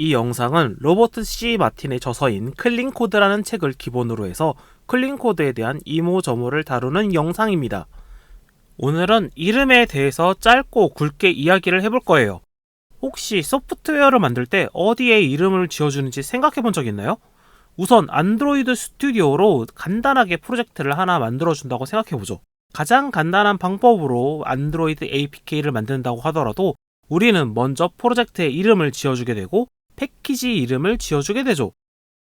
이 영상은 로버트 C. 마틴의 저서인 클린코드라는 책을 기본으로 해서 클린코드에 대한 이모저모를 다루는 영상입니다. 오늘은 이름에 대해서 짧고 굵게 이야기를 해볼 거예요. 혹시 소프트웨어를 만들 때 어디에 이름을 지어주는지 생각해 본 적 있나요? 우선 안드로이드 스튜디오로 간단하게 프로젝트를 하나 만들어준다고 생각해보죠. 가장 간단한 방법으로 안드로이드 APK를 만든다고 하더라도 우리는 먼저 프로젝트에 이름을 지어주게 되고 패키지 이름을 지어주게 되죠.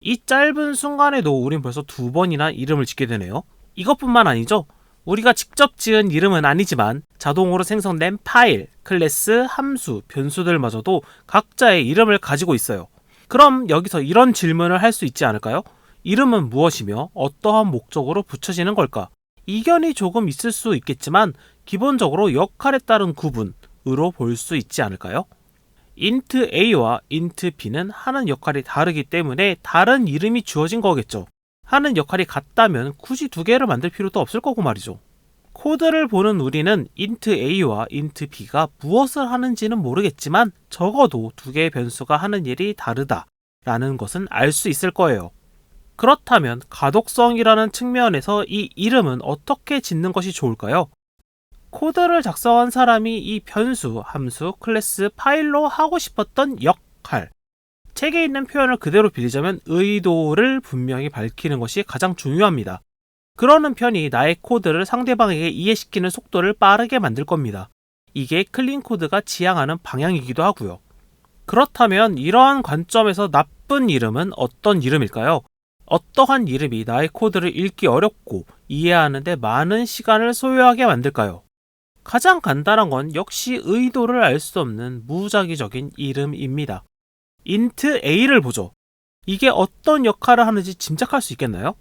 이 짧은 순간에도 우린 벌써 2번이나 이름을 짓게 되네요. 이것뿐만 아니죠. 우리가 직접 지은 이름은 아니지만 자동으로 생성된 파일, 클래스, 함수, 변수들마저도 각자의 이름을 가지고 있어요. 그럼 여기서 이런 질문을 할 수 있지 않을까요? 이름은 무엇이며 어떠한 목적으로 붙여지는 걸까? 이견이 조금 있을 수 있겠지만 기본적으로 역할에 따른 구분으로 볼 수 있지 않을까요? int a와 int b는 하는 역할이 다르기 때문에 다른 이름이 주어진 거겠죠. 하는 역할이 같다면 굳이 2개를 만들 필요도 없을 거고 말이죠. 코드를 보는 우리는 int a와 int b가 무엇을 하는지는 모르겠지만 적어도 2개의 변수가 하는 일이 다르다라는 것은 알 수 있을 거예요. 그렇다면 가독성이라는 측면에서 이 이름은 어떻게 짓는 것이 좋을까요? 코드를 작성한 사람이 이 변수, 함수, 클래스, 파일로 하고 싶었던 역할, 책에 있는 표현을 그대로 빌리자면 의도를 분명히 밝히는 것이 가장 중요합니다. 그러는 편이 나의 코드를 상대방에게 이해시키는 속도를 빠르게 만들 겁니다. 이게 클린코드가 지향하는 방향이기도 하고요. 그렇다면 이러한 관점에서 나쁜 이름은 어떤 이름일까요? 어떠한 이름이 나의 코드를 읽기 어렵고 이해하는 데 많은 시간을 소요하게 만들까요? 가장 간단한 건 역시 의도를 알 수 없는 무작위적인 이름입니다. int a를 보죠. 이게 어떤 역할을 하는지 짐작할 수 있겠나요?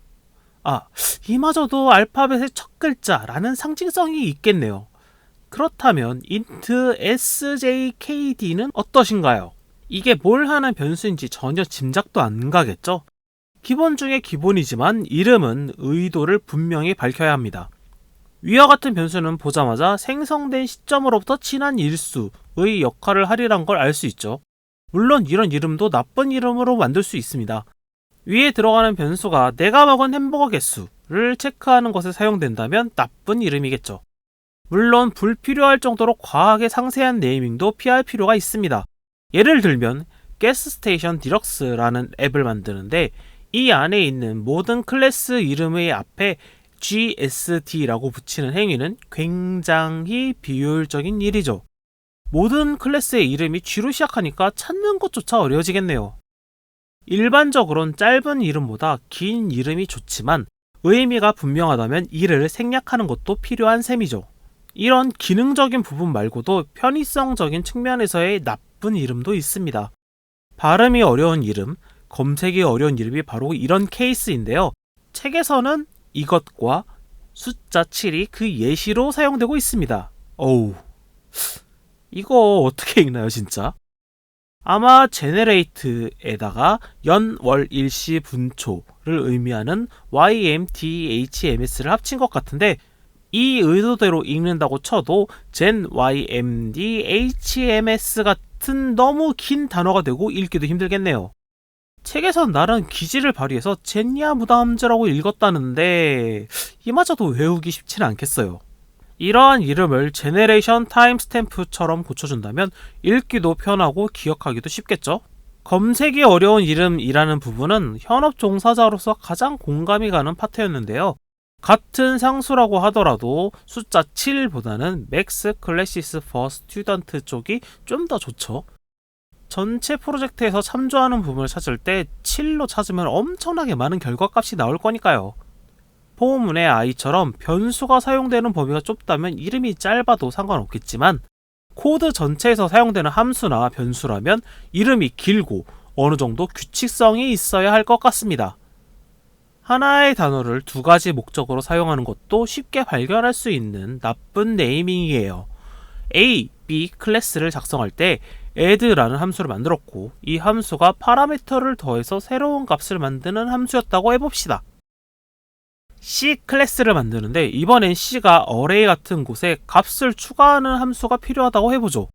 이마저도 알파벳의 첫 글자라는 상징성이 있겠네요. 그렇다면 int sjkd는 어떠신가요? 이게 뭘 하는 변수인지 전혀 짐작도 안 가겠죠? 기본 중에 기본이지만 이름은 의도를 분명히 밝혀야 합니다. 위와 같은 변수는 보자마자 생성된 시점으로부터 지난 일수의 역할을 하리란 걸 알 수 있죠. 물론 이런 이름도 나쁜 이름으로 만들 수 있습니다. 위에 들어가는 변수가 내가 먹은 햄버거 개수를 체크하는 것에 사용된다면 나쁜 이름이겠죠. 물론 불필요할 정도로 과하게 상세한 네이밍도 피할 필요가 있습니다. 예를 들면 가스스테이션 디럭스라는 앱을 만드는데 이 안에 있는 모든 클래스 이름의 앞에 GSD라고 붙이는 행위는 굉장히 비효율적인 일이죠. 모든 클래스의 이름이 G로 시작하니까 찾는 것조차 어려워지겠네요. 일반적으로는 짧은 이름보다 긴 이름이 좋지만 의미가 분명하다면 이를 생략하는 것도 필요한 셈이죠. 이런 기능적인 부분 말고도 편의성적인 측면에서의 나쁜 이름도 있습니다. 발음이 어려운 이름, 검색이 어려운 이름이 바로 이런 케이스인데요. 책에서는 이것과 숫자 7이 그 예시로 사용되고 있습니다. 이거 어떻게 읽나요 진짜? 아마 generate에다가 연, 월, 일시, 분초를 의미하는 ymdhms를 합친 것 같은데 이 의도대로 읽는다고 쳐도 ymdhms 같은 너무 긴 단어가 되고 읽기도 힘들겠네요. 책에선 나름 기지를 발휘해서 제니아 무담즈라고 읽었다는데 이마저도 외우기 쉽지는 않겠어요. 이러한 이름을 제네레이션 타임스탬프처럼 고쳐준다면 읽기도 편하고 기억하기도 쉽겠죠? 검색이 어려운 이름이라는 부분은 현업 종사자로서 가장 공감이 가는 파트였는데요. 같은 상수라고 하더라도 숫자 7보다는 Max Classes for Student 쪽이 좀 더 좋죠. 전체 프로젝트에서 참조하는 부분을 찾을 때 7로 찾으면 엄청나게 많은 결과값이 나올 거니까요. 포문의 i처럼 변수가 사용되는 범위가 좁다면 이름이 짧아도 상관없겠지만 코드 전체에서 사용되는 함수나 변수라면 이름이 길고 어느 정도 규칙성이 있어야 할 것 같습니다. 하나의 단어를 2가지 목적으로 사용하는 것도 쉽게 발견할 수 있는 나쁜 네이밍이에요. A, B 클래스를 작성할 때 add라는 함수를 만들었고 이 함수가 파라미터를 더해서 새로운 값을 만드는 함수였다고 해봅시다. C 클래스를 만드는데 이번엔 C가 어레이 같은 곳에 값을 추가하는 함수가 필요하다고 해보죠.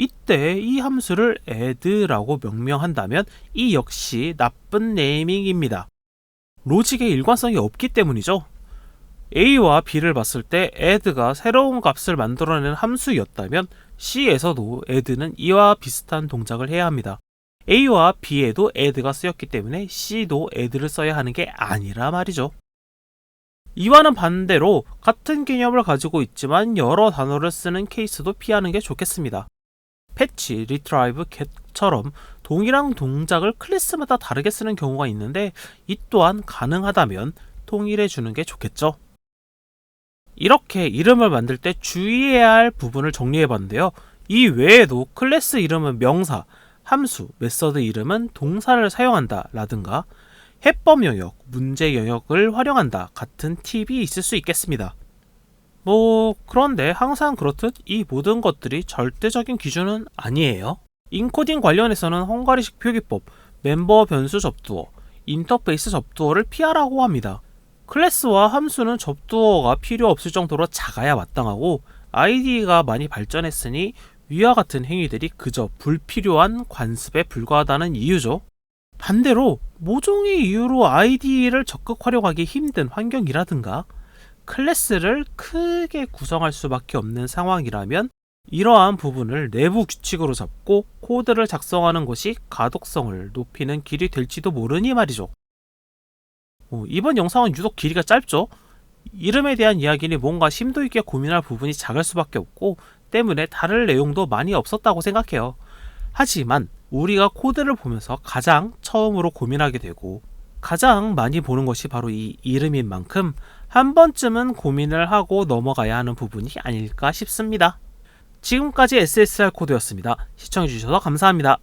이때 이 함수를 add라고 명명한다면 이 역시 나쁜 네이밍입니다. 로직의 일관성이 없기 때문이죠. A와 B를 봤을 때 add가 새로운 값을 만들어내는 함수였다면 C에서도 add는 이와 비슷한 동작을 해야 합니다. A와 B에도 add가 쓰였기 때문에 C도 add를 써야 하는 게 아니라 말이죠. 이와는 반대로 같은 개념을 가지고 있지만 여러 단어를 쓰는 케이스도 피하는 게 좋겠습니다. 패치, retrieve, get처럼 동일한 동작을 클래스마다 다르게 쓰는 경우가 있는데 이 또한 가능하다면 통일해 주는 게 좋겠죠. 이렇게 이름을 만들 때 주의해야 할 부분을 정리해 봤는데요. 이 외에도 클래스 이름은 명사, 함수, 메서드 이름은 동사를 사용한다 라든가 해법 영역, 문제 영역을 활용한다 같은 팁이 있을 수 있겠습니다. 그런데 항상 그렇듯 이 모든 것들이 절대적인 기준은 아니에요. 인코딩 관련해서는 헝가리식 표기법, 멤버 변수 접두어, 인터페이스 접두어를 피하라고 합니다. 클래스와 함수는 접두어가 필요 없을 정도로 작아야 마땅하고 IDE가 많이 발전했으니 위와 같은 행위들이 그저 불필요한 관습에 불과하다는 이유죠. 반대로 모종의 이유로 IDE를 적극 활용하기 힘든 환경이라든가 클래스를 크게 구성할 수밖에 없는 상황이라면 이러한 부분을 내부 규칙으로 잡고 코드를 작성하는 것이 가독성을 높이는 길이 될지도 모르니 말이죠. 이번 영상은 유독 길이가 짧죠? 이름에 대한 이야기는 뭔가 심도 있게 고민할 부분이 작을 수밖에 없고 때문에 다룰 내용도 많이 없었다고 생각해요. 하지만 우리가 코드를 보면서 가장 처음으로 고민하게 되고 가장 많이 보는 것이 바로 이 이름인 만큼 한 번쯤은 고민을 하고 넘어가야 하는 부분이 아닐까 싶습니다. 지금까지 SSR 코드였습니다. 시청해주셔서 감사합니다.